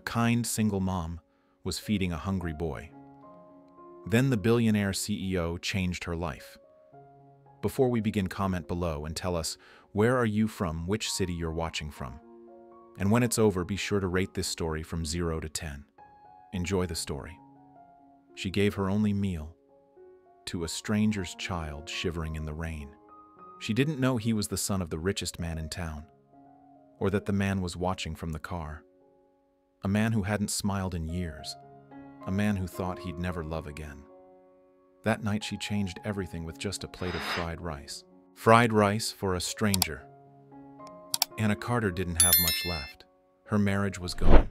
kind single mom was feeding a hungry boy. Then the billionaire CEO changed her life. Before we begin, comment below and tell us, where are you from, which city you're watching from. And when it's over, be sure to rate this story from 0 to 10. Enjoy the story. She gave her only meal to a stranger's child shivering in the rain. She didn't know he was the son of the richest man in town, or that the man was watching from the car. A man who hadn't smiled in years. A man who thought he'd never love again. That night she changed everything with just a plate of fried rice. Fried rice for a stranger. Anna Carter didn't have much left. Her marriage was gone.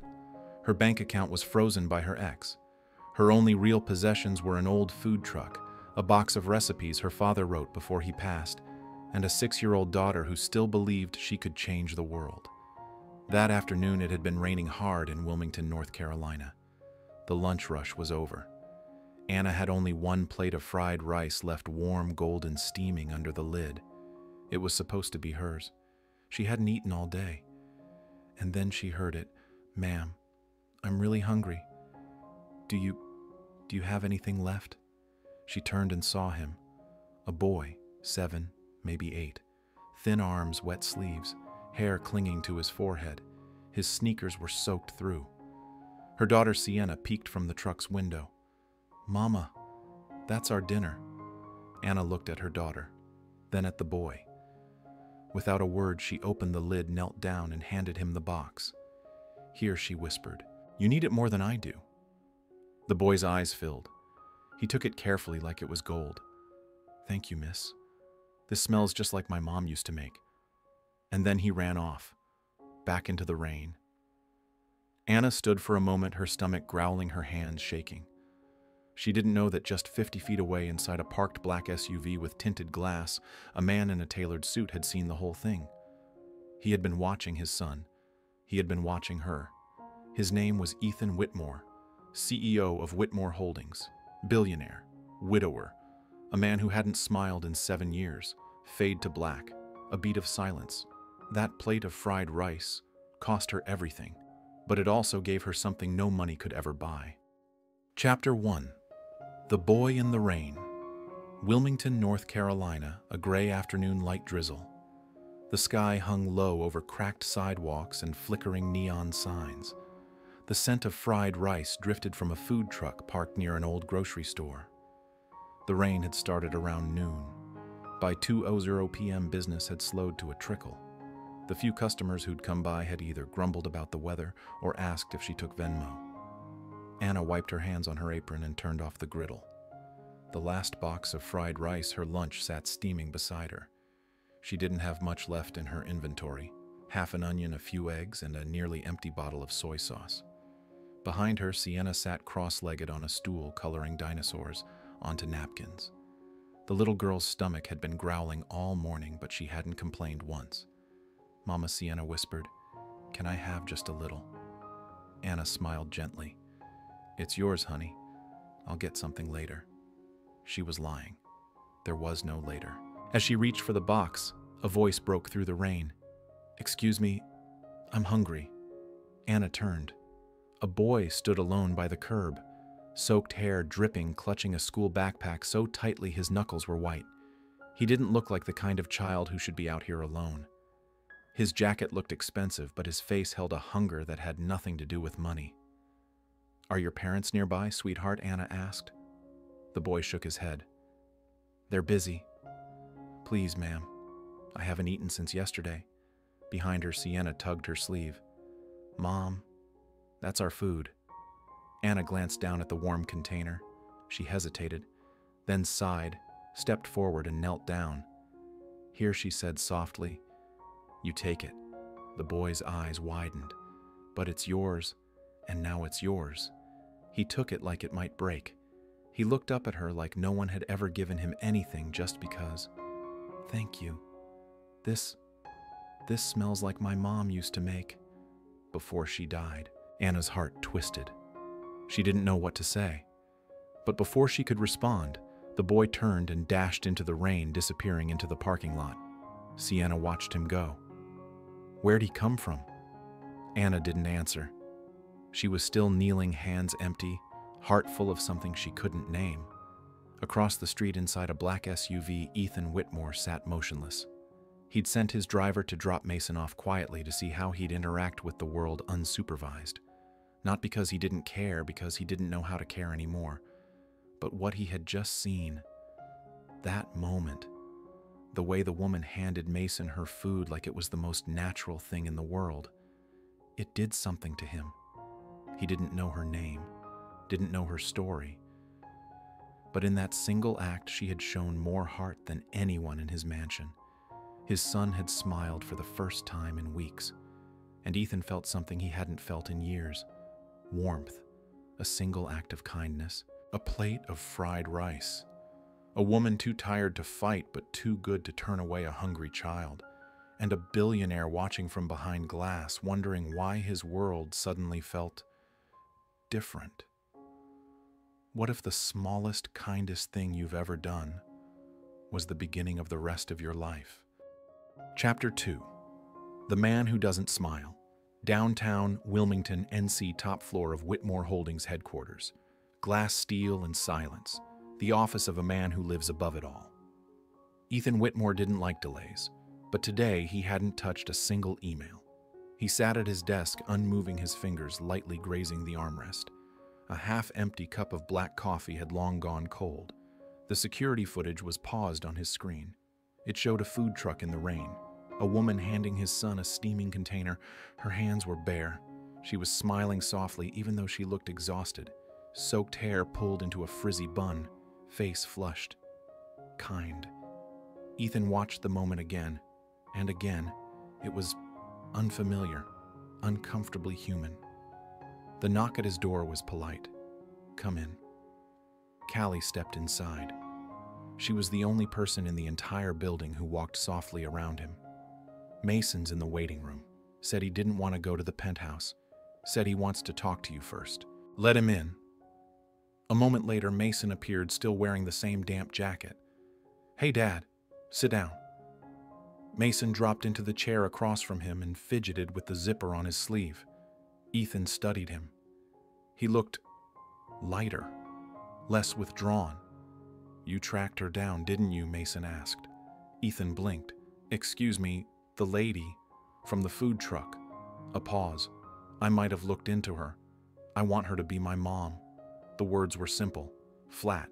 Her bank account was frozen by her ex. Her only real possessions were an old food truck, a box of recipes her father wrote before he passed, and a 6-year-old daughter who still believed she could change the world. That afternoon it had been raining hard in Wilmington, North Carolina. The lunch rush was over. Anna had only one plate of fried rice left, warm, golden, steaming under the lid. It was supposed to be hers. She hadn't eaten all day. And then she heard it. "Ma'am, I'm really hungry. Do you have anything left?" She turned and saw him. A boy, 7, maybe 8. Thin arms, wet sleeves, hair clinging to his forehead. His sneakers were soaked through. Her daughter Sienna peeked from the truck's window. "Mama, that's our dinner." Anna looked at her daughter, then at the boy. Without a word, she opened the lid, knelt down, and handed him the box. "Here," she whispered. "You need it more than I do." The boy's eyes filled. He took it carefully like it was gold. "Thank you, miss. This smells just like my mom used to make." And then he ran off, back into the rain. Anna stood for a moment, her stomach growling, her hands shaking. She didn't know that just 50 feet away, inside a parked black SUV with tinted glass, a man in a tailored suit had seen the whole thing. He had been watching his son. He had been watching her. His name was Ethan Whitmore, CEO of Whitmore Holdings, billionaire, widower, a man who hadn't smiled in 7 years, fade to black, a beat of silence. That plate of fried rice cost her everything, but it also gave her something no money could ever buy. Chapter 1. The Boy in the Rain. Wilmington, North Carolina, a gray afternoon, light drizzle. The sky hung low over cracked sidewalks and flickering neon signs. The scent of fried rice drifted from a food truck parked near an old grocery store. The rain had started around noon. By 2:00 p.m. business had slowed to a trickle. The few customers who'd come by had either grumbled about the weather or asked if she took Venmo. Anna wiped her hands on her apron and turned off the griddle. The last box of fried rice, her lunch, sat steaming beside her. She didn't have much left in her inventory: half an onion, a few eggs, and a nearly empty bottle of soy sauce. Behind her, Sienna sat cross-legged on a stool, coloring dinosaurs onto napkins. The little girl's stomach had been growling all morning, but she hadn't complained once. "Mama," Sienna whispered, "can I have just a little?" Anna smiled gently. "It's yours, honey. I'll get something later." She was lying. There was no later. As she reached for the box, a voice broke through the rain. "Excuse me, I'm hungry." Anna turned. A boy stood alone by the curb, soaked hair dripping, clutching a school backpack so tightly his knuckles were white. He didn't look like the kind of child who should be out here alone. His jacket looked expensive, but his face held a hunger that had nothing to do with money. "Are your parents nearby, sweetheart?" Anna asked. The boy shook his head. "They're busy." "Please, ma'am. I haven't eaten since yesterday." Behind her, Sienna tugged her sleeve. "Mom, that's our food." Anna glanced down at the warm container. She hesitated, then sighed, stepped forward, and knelt down. "Here," she said softly. "You take it." The boy's eyes widened. "But it's yours, and now it's yours." He took it like it might break. He looked up at her like no one had ever given him anything just because. "Thank you. This smells like my mom used to make before she died." Anna's heart twisted. She didn't know what to say. But before she could respond, the boy turned and dashed into the rain, disappearing into the parking lot. Sienna watched him go. Where'd he come from? Anna didn't answer. She was still kneeling, hands empty, heart full of something she couldn't name. Across the street inside a black SUV, Ethan Whitmore sat motionless. He'd sent his driver to drop Mason off quietly to see how he'd interact with the world unsupervised. Not because he didn't care, because he didn't know how to care anymore, but what he had just seen. That moment. The way the woman handed Mason her food like it was the most natural thing in the world. It did something to him. He didn't know her name, didn't know her story. But in that single act, she had shown more heart than anyone in his mansion. His son had smiled for the first time in weeks, and Ethan felt something he hadn't felt in years. Warmth, a single act of kindness, a plate of fried rice, a woman too tired to fight but too good to turn away a hungry child, and a billionaire watching from behind glass, wondering why his world suddenly felt different. What if the smallest, kindest thing you've ever done was the beginning of the rest of your life? Chapter 2. The Man Who Doesn't Smile. Downtown Wilmington, NC, top floor of Whitmore Holdings headquarters. Glass, steel, and silence. The office of a man who lives above it all. Ethan Whitmore didn't like delays, but today he hadn't touched a single email. He sat at his desk, unmoving, his fingers lightly grazing the armrest. A half-empty cup of black coffee had long gone cold. The security footage was paused on his screen. It showed a food truck in the rain, a woman handing his son a steaming container. Her hands were bare. She was smiling softly even though she looked exhausted. Soaked hair pulled into a frizzy bun, face flushed. Kind. Ethan watched the moment again, and again. It was unfamiliar, uncomfortably human. The knock at his door was polite. "Come in." Callie stepped inside. She was the only person in the entire building who walked softly around him. Mason's in the waiting room. Said he didn't want to go to the penthouse. Said he wants to talk to you first. Let him in. A moment later, Mason appeared, still wearing the same damp jacket. "Hey, Dad, sit down." Mason dropped into the chair across from him and fidgeted with the zipper on his sleeve. Ethan studied him. He looked lighter, less withdrawn. "You tracked her down, didn't you?" Mason asked. Ethan blinked. "Excuse me, the lady from the food truck." A pause. "I might have looked into her. I want her to be my mom." The words were simple, flat,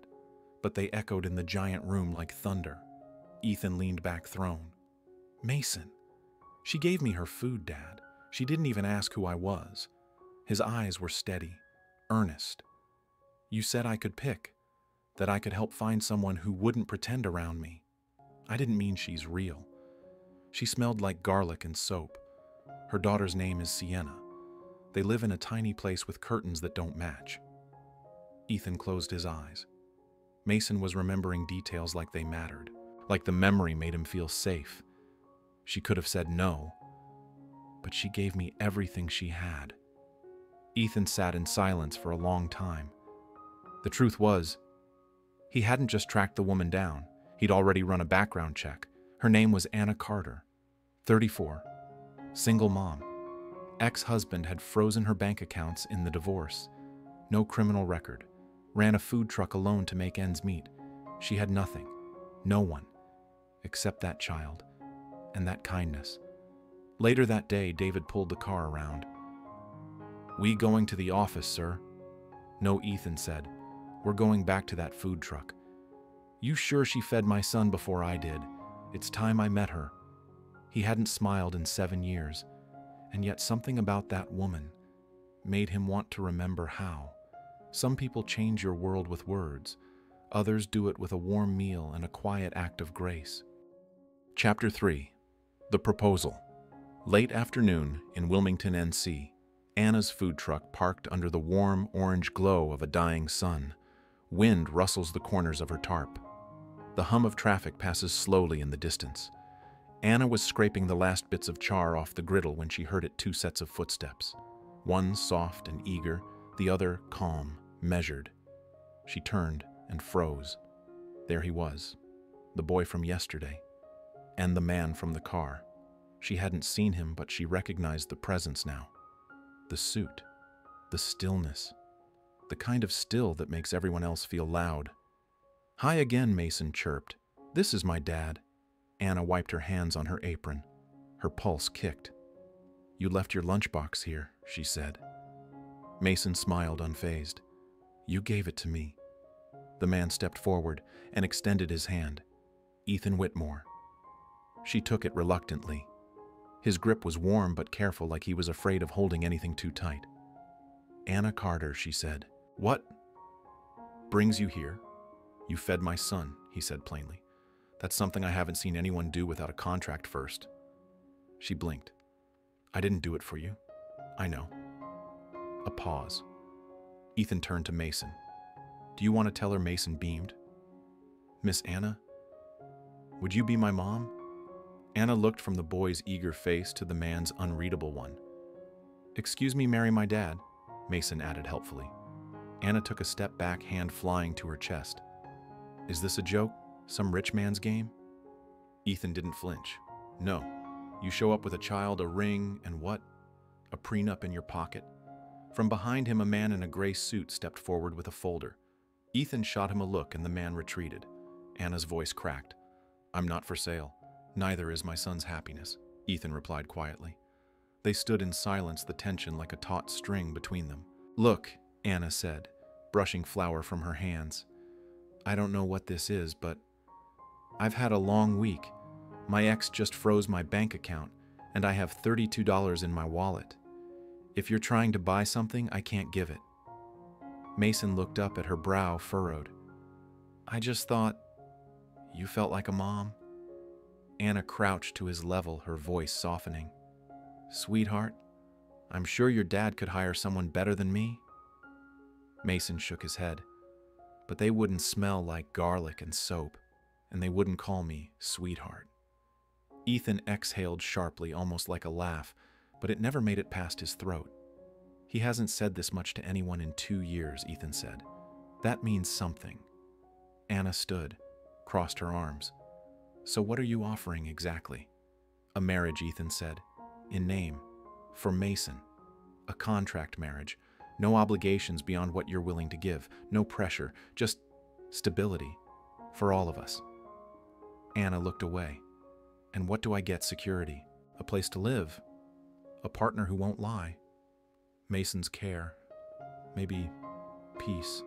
but they echoed in the giant room like thunder. Ethan leaned back, thrown. "Mason, she gave me her food, Dad. She didn't even ask who I was." His eyes were steady, earnest. "You said I could pick, that I could help find someone who wouldn't pretend around me. I didn't mean she's real. She smelled like garlic and soap. Her daughter's name is Sienna. They live in a tiny place with curtains that don't match." Ethan closed his eyes. Mason was remembering details like they mattered, like the memory made him feel safe. She could have said no, but she gave me everything she had. Ethan sat in silence for a long time. The truth was, he hadn't just tracked the woman down. He'd already run a background check. Her name was Anna Carter, 34, single mom. Ex-husband had frozen her bank accounts in the divorce. No criminal record. Ran a food truck alone to make ends meet. She had nothing, no one, except that child and that kindness. Later that day, David pulled the car around. "We going to the office, sir?" "No," Ethan said. "We're going back to that food truck." "You sure she fed my son before I did? It's time I met her." He hadn't smiled in 7 years, and yet something about that woman made him want to remember how. Some people change your world with words. Others do it with a warm meal and a quiet act of grace. Chapter 3. The Proposal. Late afternoon in Wilmington, NC. Anna's food truck parked under the warm orange glow of a dying sun. Wind rustles the corners of her tarp. The hum of traffic passes slowly in the distance. Anna was scraping the last bits of char off the griddle when she heard 2 sets of footsteps. One soft and eager, the other calm, measured. She turned and froze. There he was, the boy from yesterday, and the man from the car. She hadn't seen him, but she recognized the presence now. The suit, The stillness. The kind of still that makes everyone else feel loud. "Hi again," Mason chirped. "This is my dad." Anna wiped her hands on her apron. Her pulse kicked. "You left your lunchbox here," she said. Mason smiled unfazed. "You gave it to me." The man stepped forward and extended his hand. "Ethan Whitmore." She took it reluctantly. His grip was warm but careful, like he was afraid of holding anything too tight. "Anna Carter," she said. "What brings you here?" "You fed my son," he said plainly. "That's something I haven't seen anyone do without a contract first." She blinked. "I didn't do it for you." "I know." A pause. Ethan turned to Mason. "Do you want to tell her?" Mason beamed. "Miss Anna? Would you be my mom?" Anna looked from the boy's eager face to the man's unreadable one. "Excuse me, marry my dad," Mason added helpfully. Anna took a step back, hand flying to her chest. "Is this a joke? Some rich man's game?" Ethan didn't flinch. "No. You show up with a child, a ring, and what? A prenup in your pocket?" From behind him, a man in a gray suit stepped forward with a folder. Ethan shot him a look and the man retreated. Anna's voice cracked. "I'm not for sale. Neither is my son's happiness," Ethan replied quietly. They stood in silence, the tension like a taut string between them. "Look," Anna said, brushing flour from her hands. "I don't know what this is, but I've had a long week. My ex just froze my bank account, and I have $32 in my wallet. If you're trying to buy something, I can't give it." Mason looked up at her, brow furrowed. "I just thought you felt like a mom." Anna crouched to his level, her voice softening. "Sweetheart, I'm sure your dad could hire someone better than me." Mason shook his head. "But they wouldn't smell like garlic and soap, and they wouldn't call me sweetheart." Ethan exhaled sharply, almost like a laugh, but it never made it past his throat. "He hasn't said this much to anyone in 2 years," Ethan said. "That means something." Anna stood, crossed her arms. "So what are you offering exactly?" "A marriage," Ethan said. "In name. For Mason. A contract marriage. No obligations beyond what you're willing to give. No pressure. Just stability. For all of us." Anna looked away. "And what do I get? Security? A place to live? A partner who won't lie? Mason's care? Maybe peace?"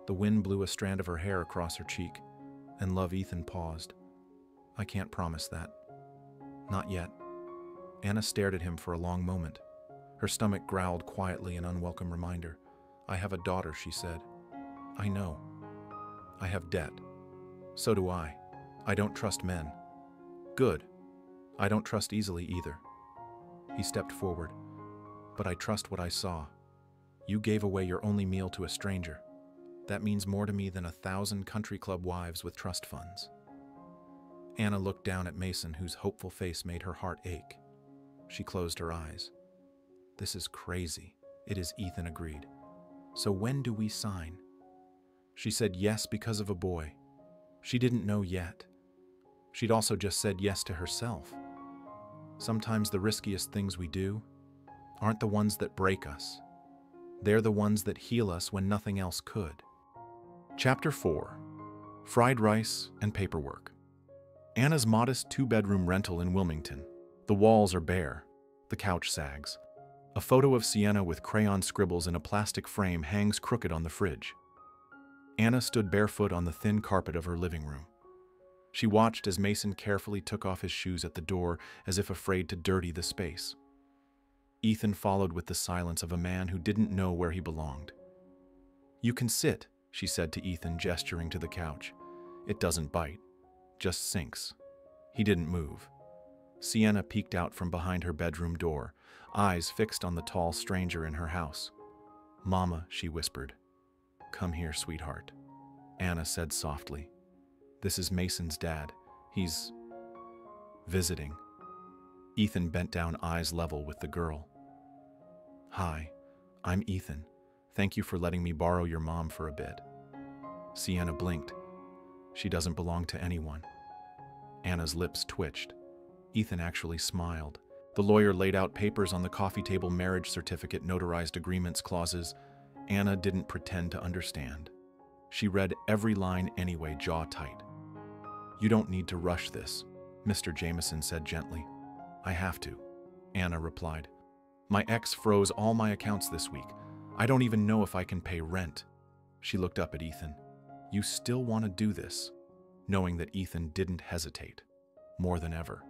The wind blew a strand of her hair across her cheek, and love. Ethan paused. "I can't promise that. Not yet." Anna stared at him for a long moment. Her stomach growled quietly, an unwelcome reminder. "I have a daughter," she said. "I know. I have debt. So do I. I don't trust men." "Good. I don't trust easily either." He stepped forward. "But I trust what I saw. You gave away your only meal to a stranger. That means more to me than 1,000 country club wives with trust funds." Anna looked down at Mason, whose hopeful face made her heart ache. She closed her eyes. "This is crazy." "It is," Ethan agreed. "So when do we sign?" She said yes because of a boy. She didn't know yet. She'd also just said yes to herself. Sometimes the riskiest things we do aren't the ones that break us. They're the ones that heal us when nothing else could. Chapter 4. Fried Rice and Paperwork. Anna's modest 2-bedroom rental in Wilmington. The walls are bare. The couch sags. A photo of Sienna with crayon scribbles in a plastic frame hangs crooked on the fridge. Anna stood barefoot on the thin carpet of her living room. She watched as Mason carefully took off his shoes at the door, as if afraid to dirty the space. Ethan followed with the silence of a man who didn't know where he belonged. "You can sit," she said to Ethan, gesturing to the couch. "It doesn't bite, just sinks." He didn't move. Sienna peeked out from behind her bedroom door, eyes fixed on the tall stranger in her house. "Mama," she whispered. "Come here, sweetheart," Anna said softly. "This is Mason's dad. He's visiting." Ethan bent down, eyes level with the girl. "Hi, I'm Ethan. Thank you for letting me borrow your mom for a bit." Sienna blinked. "She doesn't belong to anyone." Anna's lips twitched. Ethan actually smiled. The lawyer laid out papers on the coffee table: marriage certificate, notarized agreements, clauses. Anna didn't pretend to understand. She read every line anyway, jaw tight. "You don't need to rush this," Mr. Jameson said gently. "I have to," Anna replied. "My ex froze all my accounts this week. I don't even know if I can pay rent." She looked up at Ethan. "You still want to do this?" Knowing that Ethan didn't hesitate, more than ever.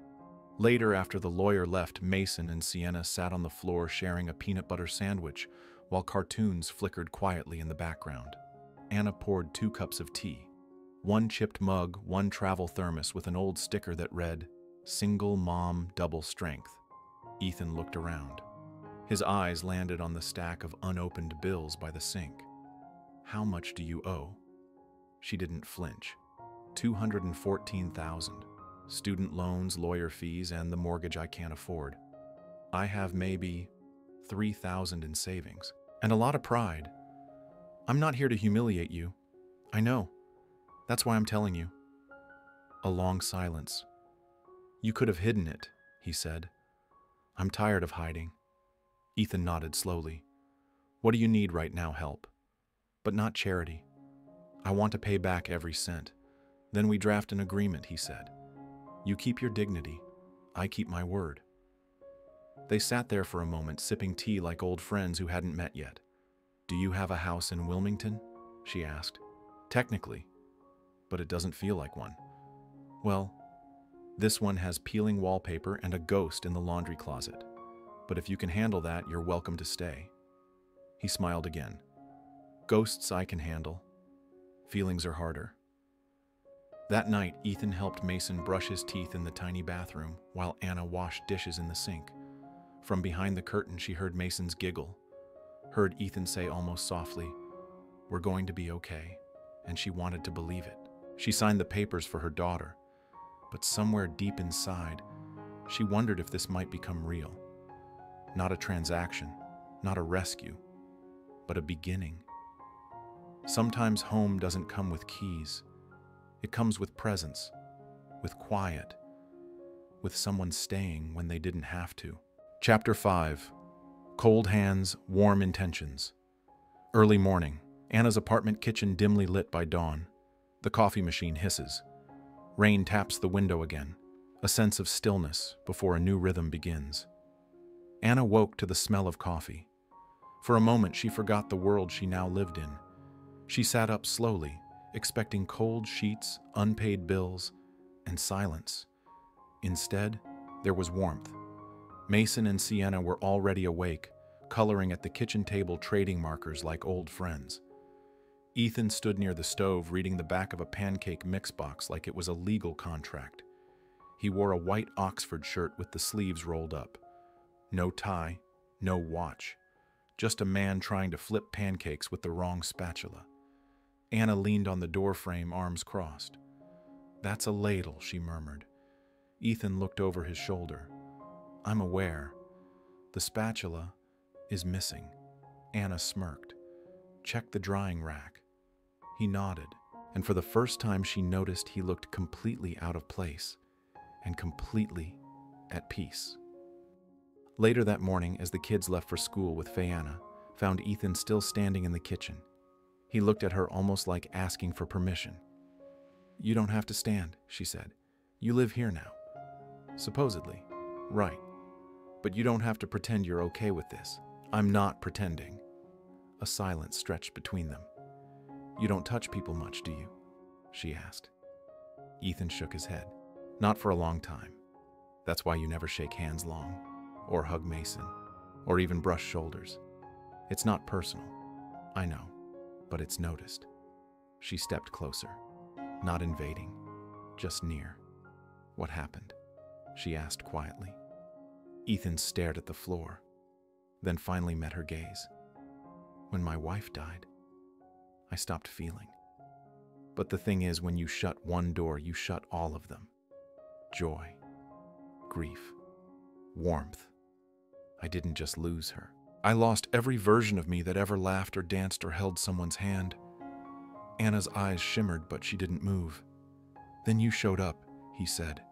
Later, after the lawyer left, Mason and Sienna sat on the floor sharing a peanut butter sandwich while cartoons flickered quietly in the background. Anna poured 2 cups of tea, 1 chipped mug, 1 travel thermos with an old sticker that read, "Single mom, double strength." Ethan looked around. His eyes landed on the stack of unopened bills by the sink. "How much do you owe?" She didn't flinch. $214,000. Student loans, lawyer fees, and the mortgage I can't afford. I have maybe $3,000 in savings, and a lot of pride. I'm not here to humiliate you. I know. That's why I'm telling you. A long silence. "You could have hidden it," he said. "I'm tired of hiding." Ethan nodded slowly. "What do you need right now? Help. But not charity. I want to pay back every cent. Then we draft an agreement," he said. "You keep your dignity. I keep my word." They sat there for a moment, sipping tea like old friends who hadn't met yet. "Do you have a house in Wilmington?" she asked. "Technically, but it doesn't feel like one." "Well, this one has peeling wallpaper and a ghost in the laundry closet. But if you can handle that, you're welcome to stay." He smiled again. "Ghosts I can handle. Feelings are harder." That night, Ethan helped Mason brush his teeth in the tiny bathroom while Anna washed dishes in the sink. From behind the curtain, she heard Mason's giggle, heard Ethan say almost softly, "We're going to be okay," and she wanted to believe it. She signed the papers for her daughter, but somewhere deep inside, she wondered if this might become real. Not a transaction, not a rescue, but a beginning. Sometimes home doesn't come with keys. It comes with presence, with quiet, with someone staying when they didn't have to. Chapter 5. Cold Hands, Warm Intentions. Early morning. Anna's apartment kitchen dimly lit by dawn. The coffee machine hisses. Rain taps the window again. A sense of stillness before a new rhythm begins. Anna woke to the smell of coffee. For a moment, she forgot the world she now lived in. She sat up slowly, expecting cold sheets, unpaid bills, and silence. Instead, there was warmth. Mason and Sienna were already awake, coloring at the kitchen table, trading markers like old friends. Ethan stood near the stove, reading the back of a pancake mix box like it was a legal contract. He wore a white Oxford shirt with the sleeves rolled up. No tie, no watch. Just a man trying to flip pancakes with the wrong spatula. Anna leaned on the doorframe, arms crossed. "That's a ladle," she murmured. Ethan looked over his shoulder. "I'm aware. The spatula is missing." Anna smirked. "Check the drying rack." He nodded, and for the first time she noticed he looked completely out of place and completely at peace. Later that morning, as the kids left for school with Fayanna, found Ethan still standing in the kitchen. He looked at her almost like asking for permission. "You don't have to stand," she said. "You live here now." "Supposedly. Right. But you don't have to pretend you're okay with this." "I'm not pretending." A silence stretched between them. "You don't touch people much, do you?" she asked. Ethan shook his head. "Not for a long time. That's why you never shake hands long, or hug Mason, or even brush shoulders. It's not personal. I know. But it's noticed." She stepped closer, not invading, just near. "What happened?" she asked quietly. Ethan stared at the floor, then finally met her gaze. "When my wife died, I stopped feeling. But the thing is, when you shut one door, you shut all of them. Joy, grief, warmth. I didn't just lose her. I lost every version of me that ever laughed or danced or held someone's hand." Anna's eyes shimmered, but she didn't move. "Then you showed up," he said.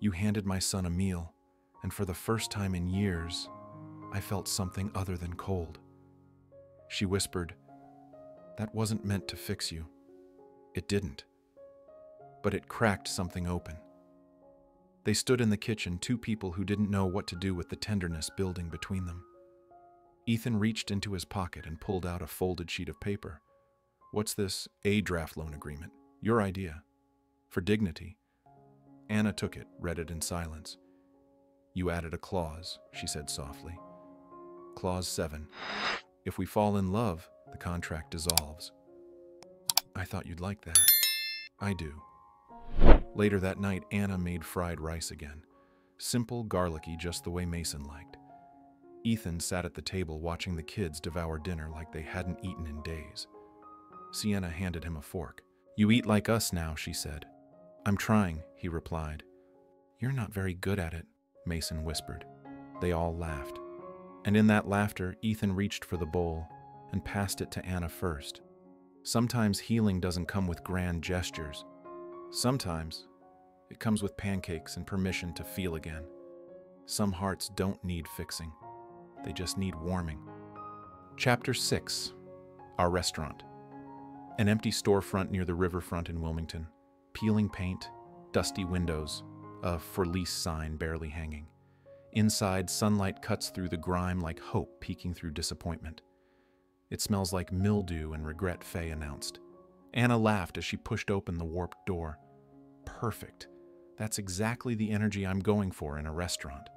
"You handed my son a meal, and for the first time in years, I felt something other than cold. She whispered, "That wasn't meant to fix you." It didn't. But it cracked something open. They stood in the kitchen, two people who didn't know what to do with the tenderness building between them. Ethan reached into his pocket and pulled out a folded sheet of paper. "What's this draft loan agreement? Your idea." For dignity. Anna took it, read it in silence. "You added a clause," she said softly. "Clause 7. If we fall in love, the contract dissolves." "I thought you'd like that." "I do." Later that night, Anna made fried rice again. Simple, garlicky, just the way Mason liked. Ethan sat at the table watching the kids devour dinner like they hadn't eaten in days. Sienna handed him a fork. "You eat like us now," she said. "I'm trying," he replied. "You're not very good at it," Mason whispered. They all laughed. And in that laughter, Ethan reached for the bowl and passed it to Anna first. Sometimes healing doesn't come with grand gestures. Sometimes it comes with pancakes and permission to feel again. Some hearts don't need fixing. They just need warming. Chapter 6. Our Restaurant. An empty storefront near the riverfront in Wilmington. Peeling paint, dusty windows, a "for lease" sign barely hanging. Inside, sunlight cuts through the grime like hope peeking through disappointment. "It smells like mildew and regret," Faye announced. Anna laughed as she pushed open the warped door. "Perfect. That's exactly the energy I'm going for in a restaurant."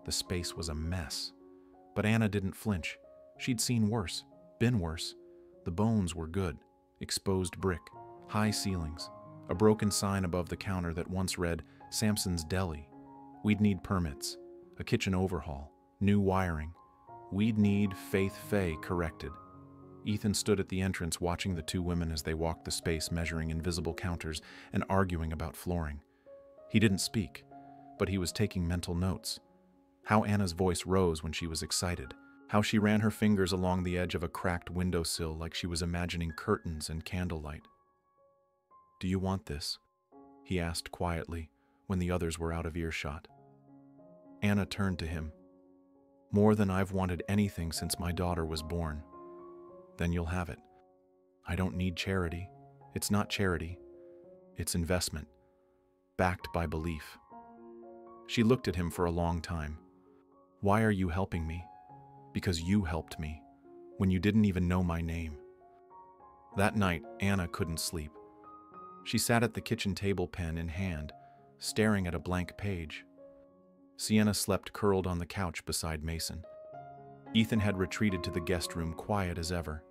The space was a mess. But Anna didn't flinch. She'd seen worse, been worse. The bones were good. Exposed brick, high ceilings, a broken sign above the counter that once read, "Samson's Deli." We'd need permits, a kitchen overhaul, new wiring. We'd need Faith Faye corrected. Ethan stood at the entrance watching the two women as they walked the space, measuring invisible counters and arguing about flooring. He didn't speak, but he was taking mental notes. How Anna's voice rose when she was excited. How she ran her fingers along the edge of a cracked windowsill like she was imagining curtains and candlelight. "Do you want this?" he asked quietly when the others were out of earshot. Anna turned to him. "More than I've wanted anything since my daughter was born." "Then you'll have it." "I don't need charity. It's not charity. It's investment, backed by belief." She looked at him for a long time. "Why are you helping me?" "Because you helped me, when you didn't even know my name." That night, Anna couldn't sleep. She sat at the kitchen table, pen in hand, staring at a blank page. Sienna slept curled on the couch beside Mason. Ethan had retreated to the guest room, quiet as ever.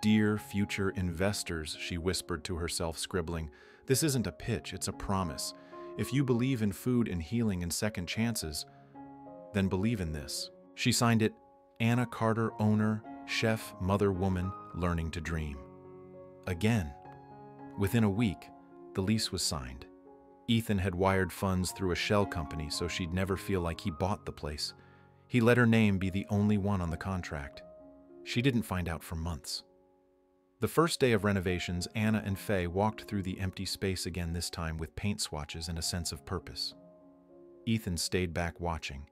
"Dear future investors," she whispered to herself, scribbling, "this isn't a pitch, it's a promise. If you believe in food and healing and second chances, then believe in this." She signed it, "Anna Carter, owner, chef, mother, woman, learning to dream." Again. Within a week, the lease was signed. Ethan had wired funds through a shell company so she'd never feel like he bought the place. He let her name be the only one on the contract. She didn't find out for months. The first day of renovations, Anna and Faye walked through the empty space again, this time with paint swatches and a sense of purpose. Ethan stayed back watching,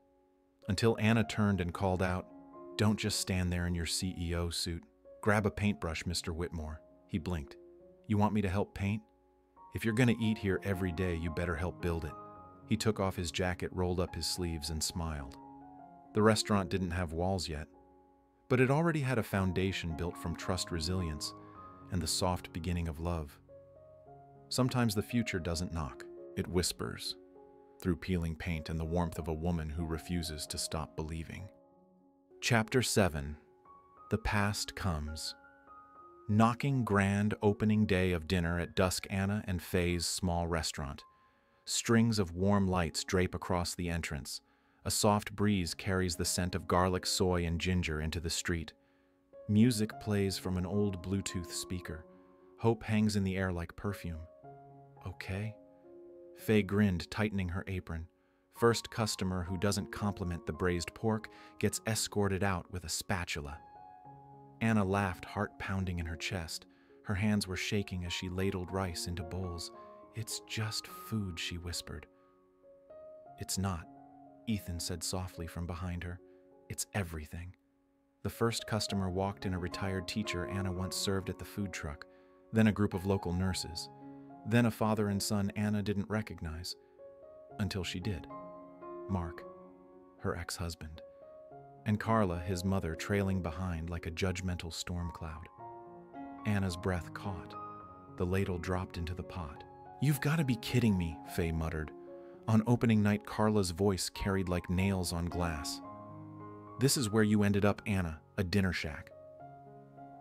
until Anna turned and called out, "Don't just stand there in your CEO suit. Grab a paintbrush, Mr. Whitmore." He blinked. "You want me to help paint? If you're gonna eat here every day, you better help build it." He took off his jacket, rolled up his sleeves, and smiled. The restaurant didn't have walls yet, but it already had a foundation built from trust, resilience, and the soft beginning of love. Sometimes the future doesn't knock, it whispers, through peeling paint and the warmth of a woman who refuses to stop believing. Chapter 7. The Past Comes. Knocking grand opening day of dinner at dusk, Anna and Faye's small restaurant. Strings of warm lights drape across the entrance. A soft breeze carries the scent of garlic, soy, and ginger into the street. Music plays from an old Bluetooth speaker. Hope hangs in the air like perfume. "Okay?" Faye grinned, tightening her apron. First customer who doesn't compliment the braised pork gets escorted out with a spatula. Anna laughed, heart pounding in her chest. Her hands were shaking as she ladled rice into bowls. "It's just food," she whispered. "It's not," Ethan said softly from behind her. It's everything. The first customer walked in a retired teacher Anna once served at the food truck, then a group of local nurses, then a father and son Anna didn't recognize, until she did. Mark, her ex-husband, and Carla, his mother, trailing behind like a judgmental storm cloud. Anna's breath caught. The ladle dropped into the pot. You've got to be kidding me, Faye muttered. On opening night, Carla's voice carried like nails on glass. This is where you ended up, Anna, a dinner shack.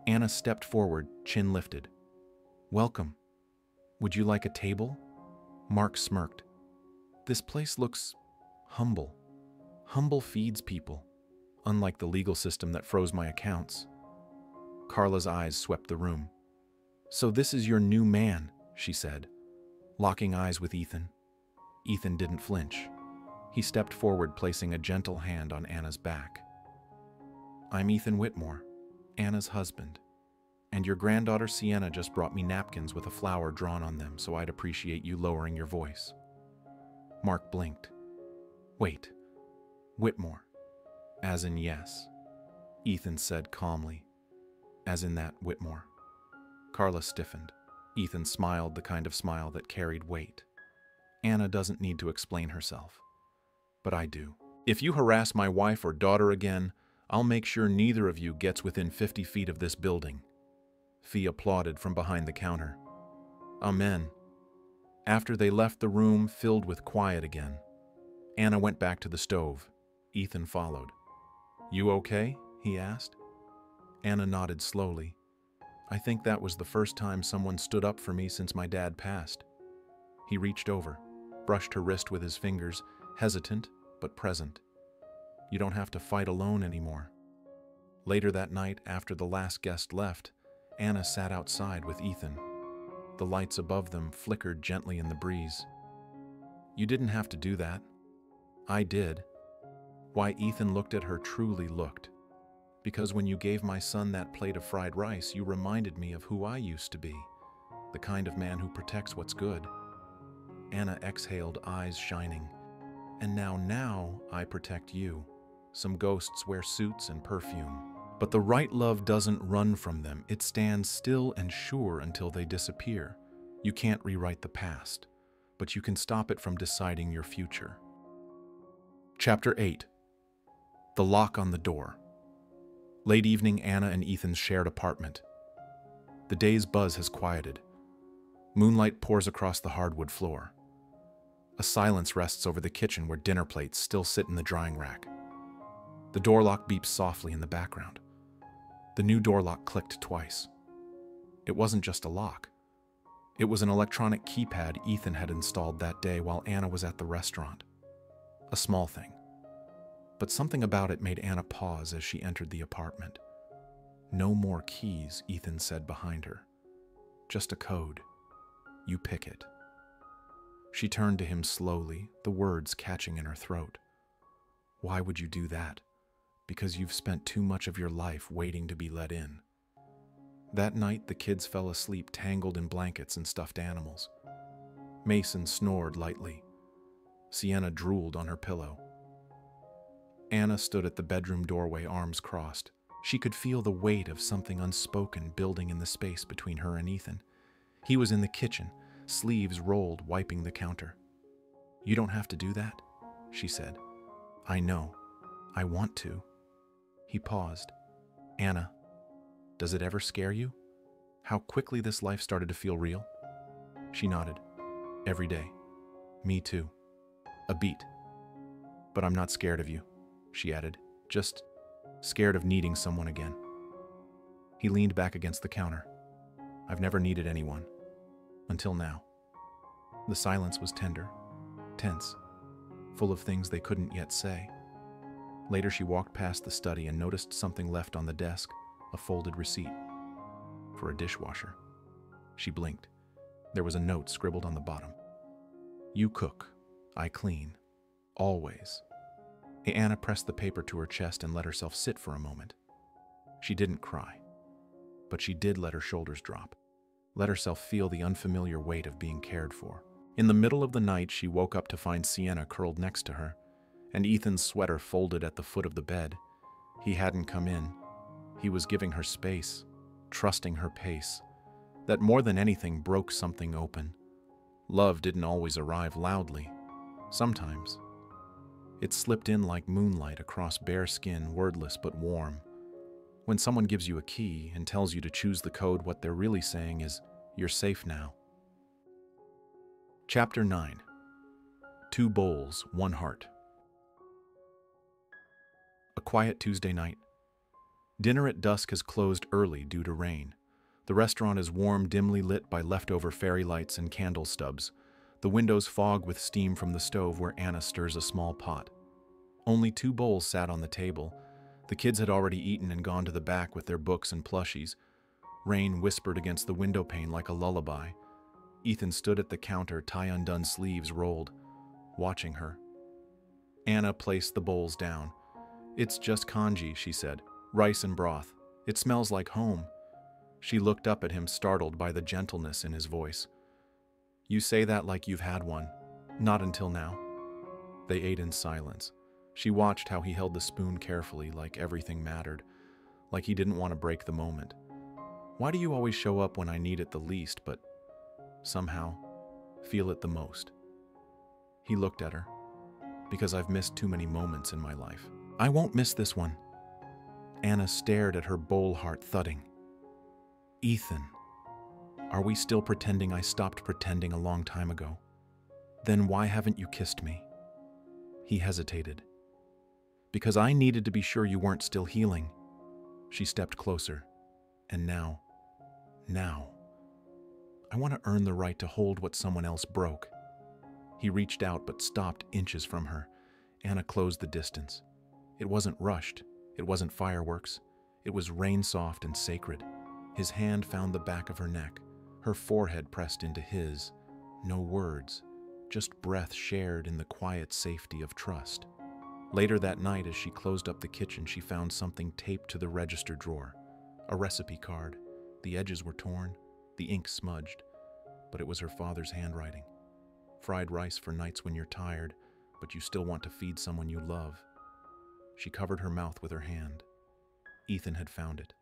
Anna stepped forward, chin lifted. Welcome. Would you like a table? Mark smirked. This place looks humble. Humble feeds people, unlike the legal system that froze my accounts. Carla's eyes swept the room. So this is your new man, she said, locking eyes with Ethan. Ethan didn't flinch. He stepped forward, placing a gentle hand on Anna's back. I'm Ethan Whitmore, Anna's husband, and your granddaughter Sienna just brought me napkins with a flower drawn on them, so I'd appreciate you lowering your voice. Mark blinked. Wait, Whitmore. As in yes, Ethan said calmly. As in that Whitmore. Carla stiffened. Ethan smiled, the kind of smile that carried weight. Anna doesn't need to explain herself. But I do. If you harass my wife or daughter again, I'll make sure neither of you gets within 50 feet of this building. Fee applauded from behind the counter. Amen. After they left the room filled with quiet again, Anna went back to the stove. Ethan followed. You okay? He asked. Anna nodded slowly. I think that was the first time someone stood up for me since my dad passed. He reached over, brushed her wrist with his fingers, hesitant but present. You don't have to fight alone anymore. Later that night, after the last guest left, Anna sat outside with Ethan. The lights above them flickered gently in the breeze. You didn't have to do that. I did. Why Ethan looked at her truly looked. Because when you gave my son that plate of fried rice, you reminded me of who I used to be, the kind of man who protects what's good. Anna exhaled, eyes shining. And now I protect you. Some ghosts wear suits and perfume. But the right love doesn't run from them. It stands still and sure until they disappear. You can't rewrite the past, but you can stop it from deciding your future. Chapter 8. The Lock on the Door. Late evening, Anna and Ethan's shared apartment. The day's buzz has quieted. Moonlight pours across the hardwood floor. A silence rests over the kitchen where dinner plates still sit in the drying rack. The door lock beeps softly in the background. The new door lock clicked twice. It wasn't just a lock. It was an electronic keypad Ethan had installed that day while Anna was at the restaurant. A small thing. But something about it made Anna pause as she entered the apartment. No more keys, Ethan said behind her. Just a code. You pick it. She turned to him slowly, the words catching in her throat. Why would you do that? Because you've spent too much of your life waiting to be let in. That night, the kids fell asleep tangled in blankets and stuffed animals. Mason snored lightly. Sienna drooled on her pillow. Anna stood at the bedroom doorway, arms crossed. She could feel the weight of something unspoken building in the space between her and Ethan. He was in the kitchen, sleeves rolled, wiping the counter. You don't have to do that, she said. I know. I want to. He paused. Anna, does it ever scare you? How quickly this life started to feel real? She nodded. Every day. Me too. A beat. But I'm not scared of you, she added. Just scared of needing someone again. He leaned back against the counter. I've never needed anyone. Until now. The silence was tender, tense, full of things they couldn't yet say. Later she walked past the study and noticed something left on the desk, a folded receipt. For a dishwasher. She blinked. There was a note scribbled on the bottom. You cook, I clean. Always. Anna pressed the paper to her chest and let herself sit for a moment. She didn't cry, but she did let her shoulders drop, let herself feel the unfamiliar weight of being cared for. In the middle of the night, she woke up to find Sienna curled next to her, and Ethan's sweater folded at the foot of the bed. He hadn't come in. He was giving her space, trusting her pace. That more than anything broke something open. Love didn't always arrive loudly. Sometimes it slipped in like moonlight across bare skin, wordless but warm. When someone gives you a key and tells you to choose the code, what they're really saying is, "You're safe now." Chapter 9. 2 Bowls, 1 Heart. A quiet Tuesday night. Dinner at dusk has closed early due to rain. The restaurant is warm, dimly lit by leftover fairy lights and candle stubs. The windows fog with steam from the stove where Anna stirs a small pot. Only 2 bowls sat on the table. The kids had already eaten and gone to the back with their books and plushies. Rain whispered against the window pane like a lullaby. Ethan stood at the counter, tie-undone sleeves rolled, watching her. Anna placed the bowls down. "It's just congee," she said. "Rice and broth. It smells like home." She looked up at him, startled by the gentleness in his voice. "You say that like you've had one. Not until now." They ate in silence. She watched how he held the spoon carefully, like everything mattered, like he didn't want to break the moment. "Why do you always show up when I need it the least, but somehow feel it the most?" He looked at her. "Because I've missed too many moments in my life." "I won't miss this one." Anna stared at her bowl, heart thudding. "Ethan, are we still pretending I stopped pretending a long time ago? Then why haven't you kissed me?" He hesitated. "Because I needed to be sure you weren't still healing." She stepped closer. "And now, I want to earn the right to hold what someone else broke." He reached out but stopped inches from her. Anna closed the distance. It wasn't rushed. It wasn't fireworks. It was rain-soft and sacred. His hand found the back of her neck. Her forehead pressed into his. No words, just breath shared in the quiet safety of trust. Later that night, as she closed up the kitchen, she found something taped to the register drawer. A recipe card. The edges were torn, the ink smudged, but it was her father's handwriting. "Fried rice for nights when you're tired, but you still want to feed someone you love." She covered her mouth with her hand. Ethan had found it.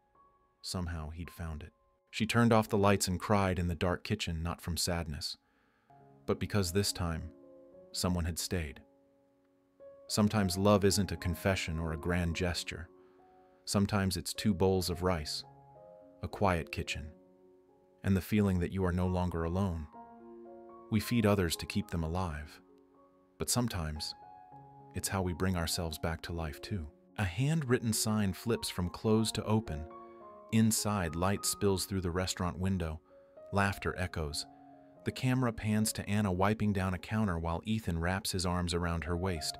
Somehow he'd found it. She turned off the lights and cried in the dark kitchen, not from sadness, but because this time, someone had stayed. Sometimes love isn't a confession or a grand gesture. Sometimes it's 2 bowls of rice, a quiet kitchen, and the feeling that you are no longer alone. We feed others to keep them alive, but sometimes it's how we bring ourselves back to life too. A handwritten sign flips from closed to open. Inside, light spills through the restaurant window. Laughter echoes. The camera pans to Anna wiping down a counter while Ethan wraps his arms around her waist.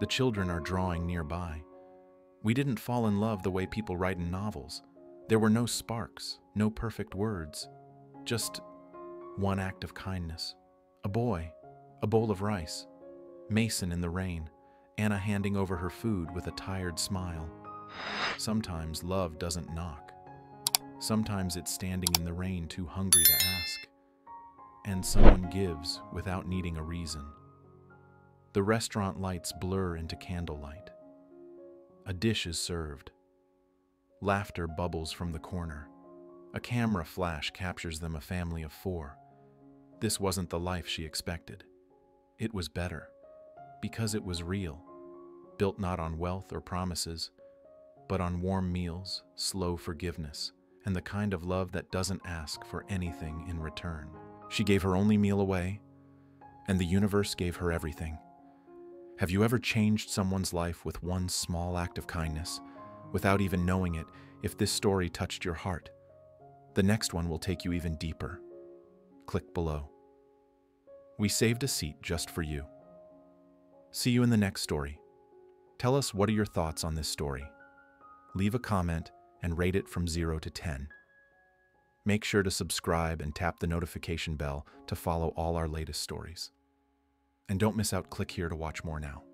The children are drawing nearby. We didn't fall in love the way people write in novels. There were no sparks, no perfect words, just one act of kindness. A boy, a bowl of rice, Mason in the rain, Anna handing over her food with a tired smile. Sometimes love doesn't knock. Sometimes it's standing in the rain, too hungry to ask. And someone gives without needing a reason. The restaurant lights blur into candlelight. A dish is served. Laughter bubbles from the corner. A camera flash captures them, a family of 4. This wasn't the life she expected. It was better, because it was real, built not on wealth or promises, but on warm meals, slow forgiveness, and the kind of love that doesn't ask for anything in return. She gave her only meal away, and the universe gave her everything. Have you ever changed someone's life with one small act of kindness, without even knowing it? If this story touched your heart, the next one will take you even deeper. Click below. We saved a seat just for you. See you in the next story. Tell us, what are your thoughts on this story? Leave a comment and rate it from 0 to 10. Make sure to subscribe and tap the notification bell to follow all our latest stories. And don't miss out, click here to watch more now.